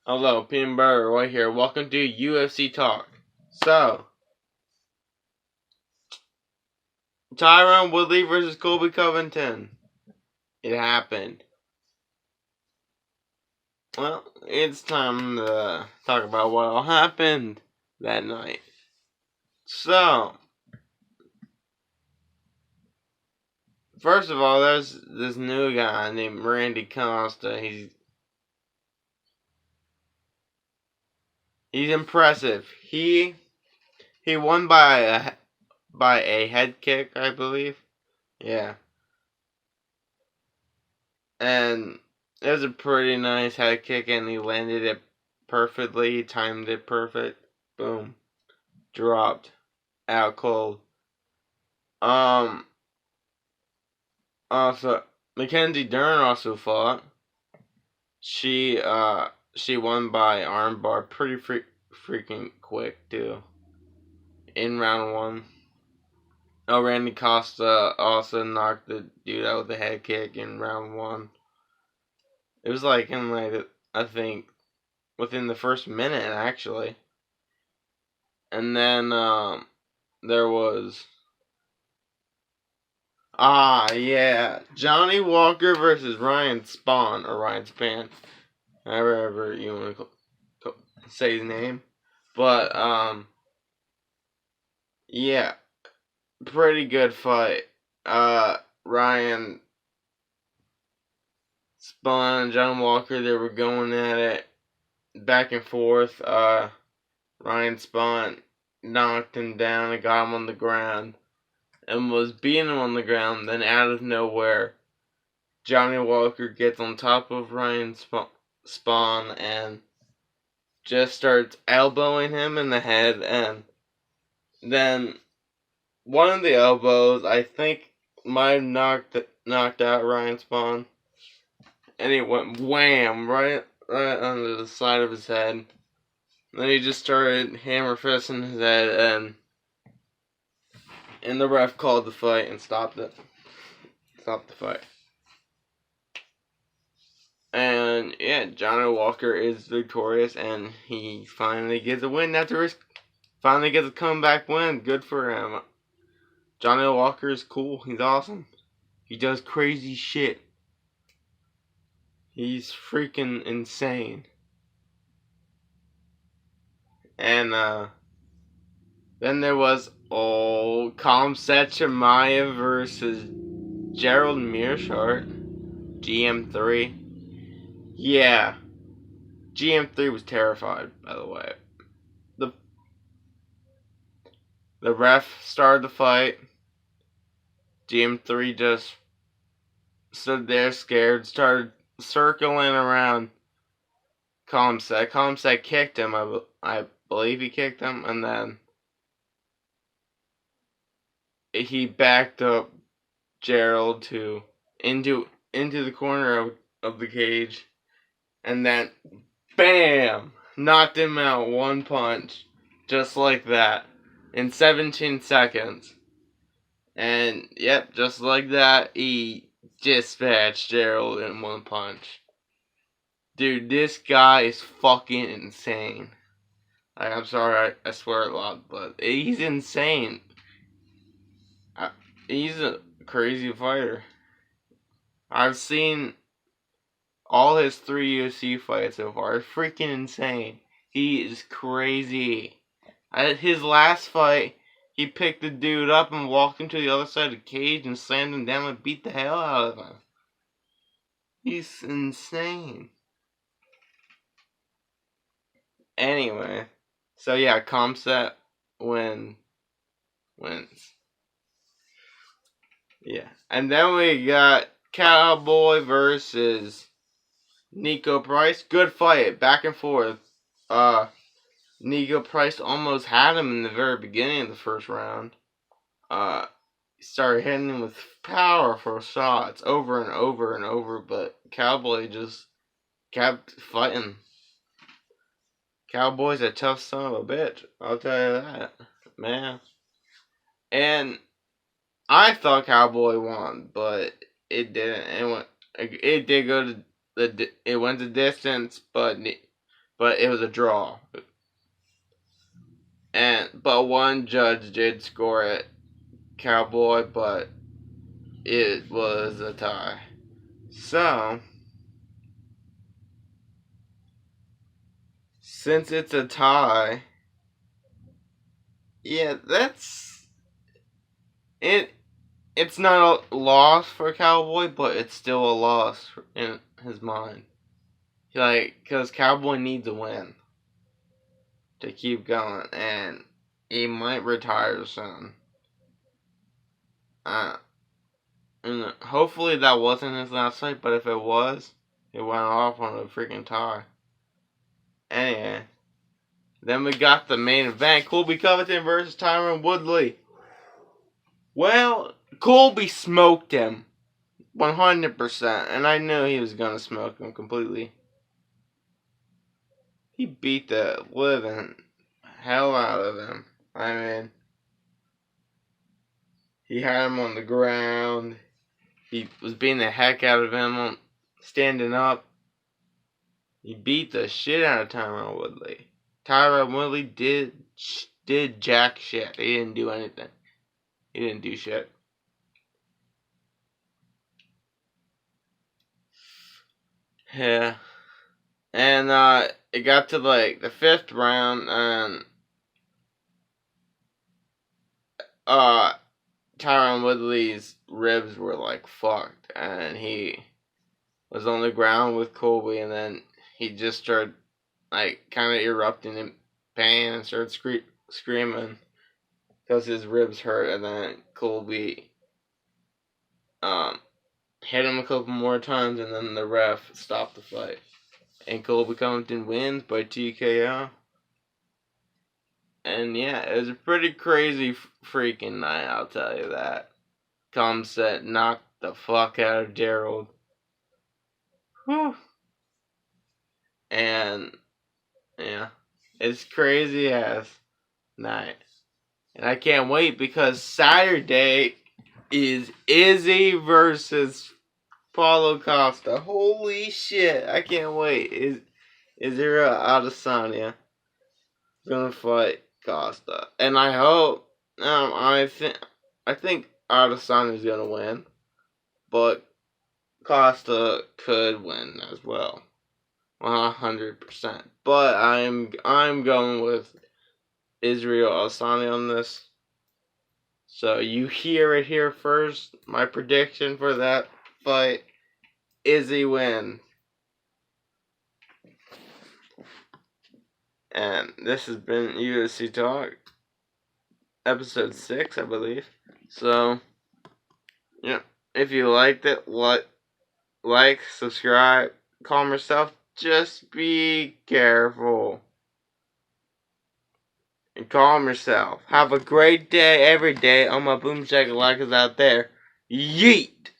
Hello, Peanut Butter right here. Welcome to UFC Talk. So, Tyron Woodley versus Colby Covington. It happened. Well, it's time to talk about what all happened that night. So, first of all, there's this new guy named Randy Costa. He's impressive. He won by a head kick, I believe. Yeah. And it was a pretty nice head kick, and he landed it perfectly. He timed it perfect. Boom. Dropped. Out cold. Also, Mackenzie Dern also fought. She won by armbar pretty freaking quick, too. In round 1. Oh, Randy Costa also knocked the dude out with a head kick in round 1. It was like I think, within the first minute, actually. And then, there was... yeah. Johnny Walker versus Ryan Spawn, or Ryan Span. However you want to say his name. But, yeah. Pretty good fight. Ryan Spawn and John Walker, they were going at it back and forth. Ryan Spawn knocked him down and got him on the ground and was beating him on the ground. Then out of nowhere, Johnny Walker gets on top of Ryan Spawn and just starts elbowing him in the head, and then one of the elbows, I think, might have knocked out Ryan Spawn, and he went wham right under the side of his head. Then he just started hammer fisting his head, and the ref called the fight and stopped the fight. And yeah, Johnny Walker is victorious, and he finally gets a win finally gets a comeback win. Good for him. Johnny Walker is cool. He's awesome. He does crazy shit. He's freaking insane. And then there was Khamzat Chimaev versus Gerald Mearshart, GM3. Yeah, GM3 was terrified, by the way. The ref started the fight. GM3 just stood there scared, started circling around Khamzat. Khamzat kicked him, I believe he kicked him, and then he backed up Gerald into the corner of the cage, and then bam, knocked him out one punch, just like that, in 17 seconds. And yep, just like that, he dispatched Gerald in one punch. Dude, this guy is fucking insane. I'm sorry, I swear a lot, but he's insane. He's a crazy fighter. I've seen all his 3 UFC fights so far. It's freaking insane. He is crazy. At his last fight, he picked the dude up and walked him to the other side of the cage and slammed him down and beat the hell out of him. He's insane. Anyway, so yeah, Khamzat wins. Yeah. And then we got Cowboy versus Niko Price. Good fight, back and forth. Niko Price almost had him in the very beginning of the first round. He started hitting him with powerful shots over and over and over, but Cowboy just kept fighting. Cowboy's a tough son of a bitch, I'll tell you that, man. And I thought Cowboy won, but it didn't. It did go to it went the distance, but but it was a draw. But one judge did score it, Cowboy, but it was a tie. So, since it's a tie, yeah, that's it. It's not a loss for Cowboy, but it's still a loss in his mind. Because Cowboy needs a win to keep going, and he might retire soon. And hopefully that wasn't his last fight, but if it was, it went off on a freaking tie. Anyway, then we got the main event, Colby Covington versus Tyron Woodley. Well, Colby smoked him 100%, and I knew he was going to smoke him completely. He beat the living hell out of him. I mean, he had him on the ground. He was beating the heck out of him on standing up. He beat the shit out of Tyron Woodley. Tyron Woodley did jack shit. He didn't do anything. He didn't do shit. Yeah. And it got to like the 5th round, and Tyron Woodley's ribs were like fucked, and he was on the ground with Colby, and then he just started like kind of erupting in pain and started screaming because his ribs hurt, and then Colby hit him a couple more times, and then the ref stopped the fight, and Colby Covington wins by TKO. And yeah, it was a pretty crazy freaking night, I'll tell you that. Khamzat knocked the fuck out of Gerald. Whew. And yeah, it's crazy ass night. And I can't wait because Saturday is Izzy versus Paulo Costa. Holy shit, I can't wait. Israel Adesanya gonna fight Costa, and I hope. I think Adesanya's gonna win, but Costa could win as well, 100%. But I'm going with Israel Adesanya on this. So you hear it here first. My prediction for that fight: Izzy wins. And this has been UFC Talk, episode 6, I believe. So, yeah, if you liked it, like, subscribe, calm yourself, just be careful. And calm yourself. Have a great day every day. All my boom shakalackas out there. Yeet!